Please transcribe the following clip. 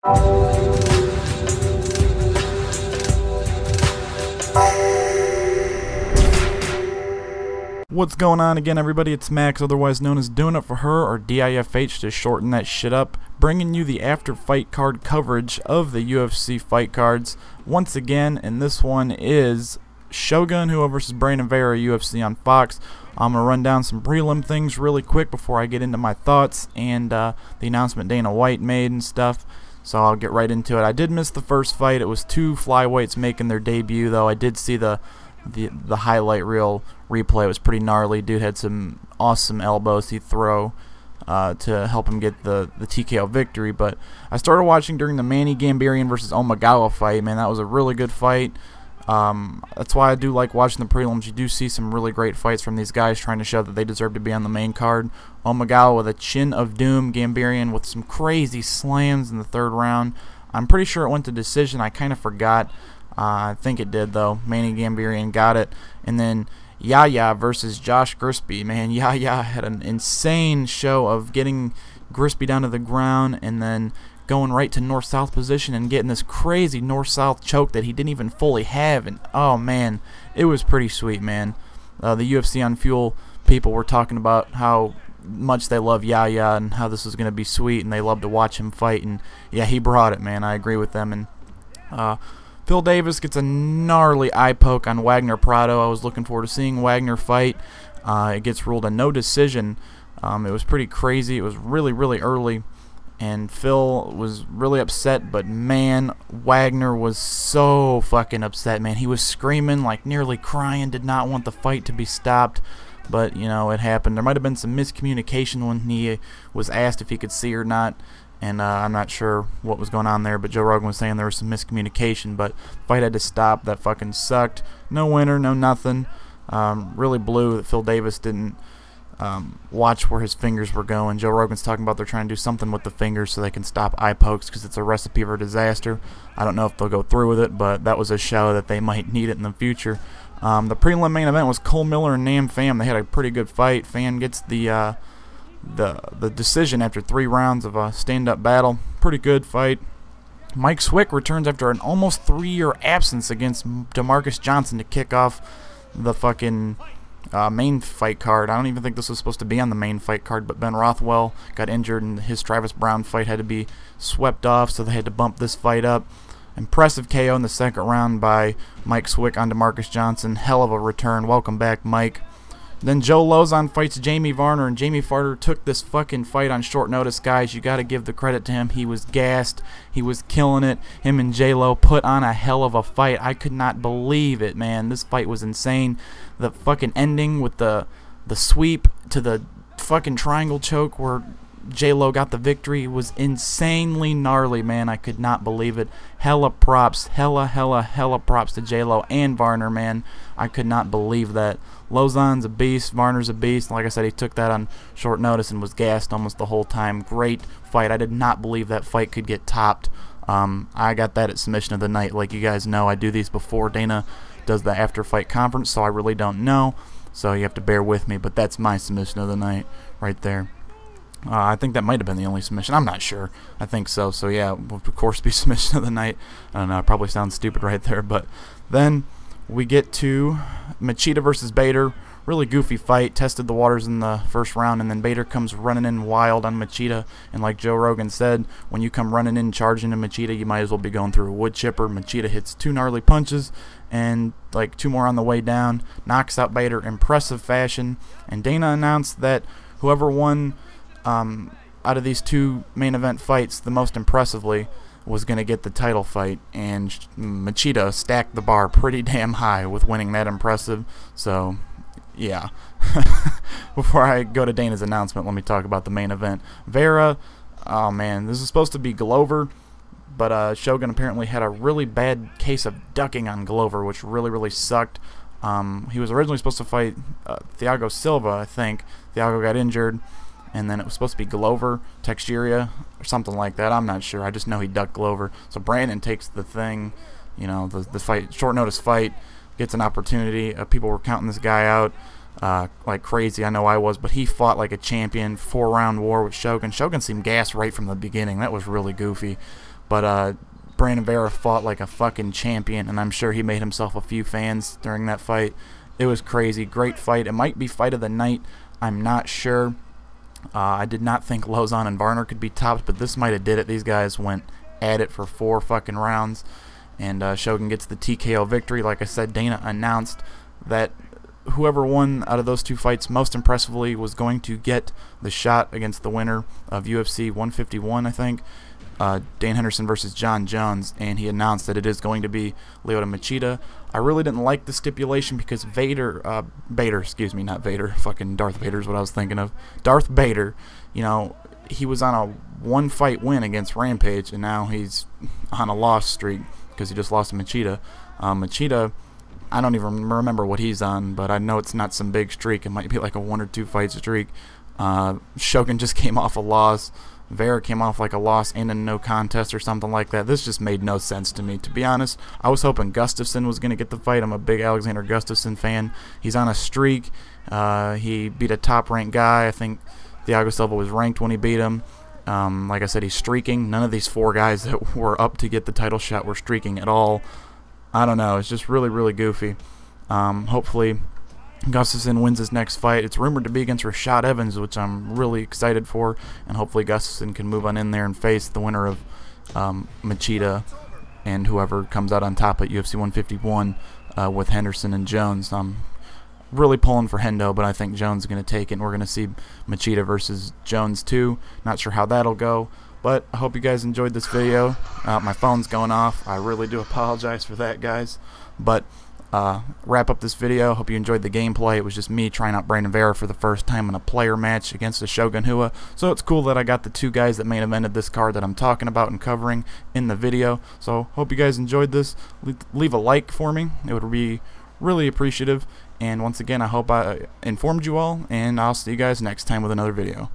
What's going on again, everybody? It's Max, otherwise known as Doing It For Her, or DIFH to shorten that shit up, bringing you the after fight card coverage of the UFC fight cards once again, and this one is Shogun Rua versus Vera UFC on Fox. I'm going to run down some prelim things really quick before I get into my thoughts and the announcement Dana White made and stuff, so I'll get right into it. I did miss the first fight. It was two flyweights making their debut, though. I did see the highlight reel replay. It was pretty gnarly. Dude had some awesome elbows he'd throw to help him get the TKO victory. But I started watching during the Manny Gambierian versus Omagawa fight. Man, that was a really good fight. That's why I do like watching the prelims. You do see some really great fights from these guys trying to show that they deserve to be on the main card. Omagawa with a chin of doom. Gambierian with some crazy slams in the third round. I'm pretty sure it went to decision. I kind of forgot. I think it did, though. Manny Gambierian got it. And then Yahya versus Josh Grisby. Man, Yahya had an insane show of getting Grisby down to the ground and then going right to north-south position and getting this crazy north-south choke that he didn't even fully have. And, oh, man, it was pretty sweet, man. The UFC on Fuel people were talking about how much they love Yahya and how this was going to be sweet, and they love to watch him fight. And, yeah, he brought it, man. I agree with them. And, Phil Davis gets a gnarly eye poke on Wagner Prado. I was looking forward to seeing Wagner fight. It gets ruled a no decision. It was pretty crazy. It was really, really early, and Phil was really upset, but man, Wagner was so fucking upset, man. He was screaming, like nearly crying, did not want the fight to be stopped, but, you know, it happened. There might have been some miscommunication when he was asked if he could see or not. And I'm not sure what was going on there, but Joe Rogan was saying there was some miscommunication, but the fight had to stop. That fucking sucked. No winner, no nothing. Really blew that Phil Davis didn't watch where his fingers were going. Joe Rogan's talking about they're trying to do something with the fingers so they can stop eye pokes because it's a recipe for disaster. I don't know if they'll go through with it, but that was a show that they might need it in the future. The prelim main event was Cole Miller and Nam Pham. They had a pretty good fight. Pham gets the decision after 3 rounds of a stand-up battle. Pretty good fight. Mike Swick returns after an almost 3-year absence against DeMarcus Johnson to kick off the fucking main fight card. I don't even think this was supposed to be on the main fight card, but Ben Rothwell got injured and his Travis Brown fight had to be swept off, so they had to bump this fight up. Impressive KO in the second round by Mike Swick on DeMarcus Johnson. Hell of a return. Welcome back, Mike. Then Joe Lauzon fights Jamie Varner, and Jamie Varner took this fucking fight on short notice, guys. You got to give the credit to him. He was gassed. He was killing it. Him and J-Lo put on a hell of a fight. I could not believe it, man. This fight was insane. The fucking ending with the sweep to the fucking triangle choke where J-Lo got the victory was insanely gnarly, man. I could not believe it. Hella props. Hella props to J-Lo and Varner, man. I could not believe that. Lauzon's a beast. Varner's a beast. Like I said, he took that on short notice and was gassed almost the whole time. Great fight. I did not believe that fight could get topped. I got that at submission of the night. Like you guys know, I do these before Dana does the after fight conference, so I really don't know. So you have to bear with me, but that's my submission of the night right there. I think that might have been the only submission. I'm not sure. I think so. So yeah, will of course be submission of the night. I don't know. It probably sounds stupid right there, but then we get to Machida versus Bader. Really goofy fight. Tested the waters in the first round, and then Bader comes running in wild on Machida. And like Joe Rogan said, when you come running in charging into Machida, you might as well be going through a wood chipper. Machida hits 2 gnarly punches and like 2 more on the way down. Knocks out Bader. Impressive fashion. And Dana announced that whoever won out of these 2 main event fights the most impressively was going to get the title fight, and Machida stacked the bar pretty damn high with winning that impressive. So yeah. Before I go to Dana's announcement, let me talk about the main event. Vera, oh man, this is supposed to be Glover, but Shogun apparently had a really bad case of ducking on Glover, which really sucked. He was originally supposed to fight Thiago Silva, I think. Thiago got injured, and then it was supposed to be Glover, Teixeira, or something like that. I'm not sure. I just know he ducked Glover. So Brandon takes the thing, you know, the fight, short notice fight, gets an opportunity. People were counting this guy out like crazy. I know I was, but he fought like a champion. 4-round war with Shogun. Shogun seemed gassed right from the beginning. That was really goofy. But Brandon Vera fought like a fucking champion, and I'm sure he made himself a few fans during that fight. It was crazy. Great fight. It might be fight of the night. I'm not sure. I did not think Lauzon and Varner could be topped, but this might have did it. These guys went at it for 4 fucking rounds, and Shogun gets the TKO victory. Like I said, Dana announced that whoever won out of those 2 fights most impressively was going to get the shot against the winner of UFC 151, I think. Dan Henderson versus John Jones, and he announced that it is going to be Lyoto Machida. I really didn't like the stipulation because Bader, excuse me, not Vader, fucking Darth Vader is what I was thinking of. Darth Bader, you know, he was on a 1-fight win against Rampage, and now he's on a loss streak because he just lost to Machida. Machida, I don't even remember what he's on, but I know it's not some big streak. It might be like a 1 or 2 fight streak. Shogun just came off a loss. Vera came off like a loss and a no contest or something like that. This just made no sense to me, to be honest. I was hoping Gustafsson was going to get the fight. I'm a big Alexander Gustafsson fan. He's on a streak. He beat a top-ranked guy. I think Thiago Silva was ranked when he beat him. Like I said, he's streaking. None of these 4 guys that were up to get the title shot were streaking at all. I don't know. It's just really, really goofy. Hopefully Gustafsson wins his next fight. It's rumored to be against Rashad Evans, which I'm really excited for, and hopefully Gustafsson can move on in there and face the winner of Machida and whoever comes out on top at UFC 151 with Henderson and Jones. I'm really pulling for Hendo, but I think Jones is going to take it, and we're going to see Machida versus Jones too. Not sure how that'll go, but I hope you guys enjoyed this video. My phone's going off. I really do apologize for that, guys, but wrap up this video. Hope you enjoyed the gameplay. It was just me trying out Brandon Vera for the first time in a player match against a Shogun Rua. So it's cool that I got the 2 guys that main evented this card that I'm talking about and covering in the video. So hope you guys enjoyed this. Leave a like for me. It would be really appreciative. And once again, I hope I informed you all, and I'll see you guys next time with another video.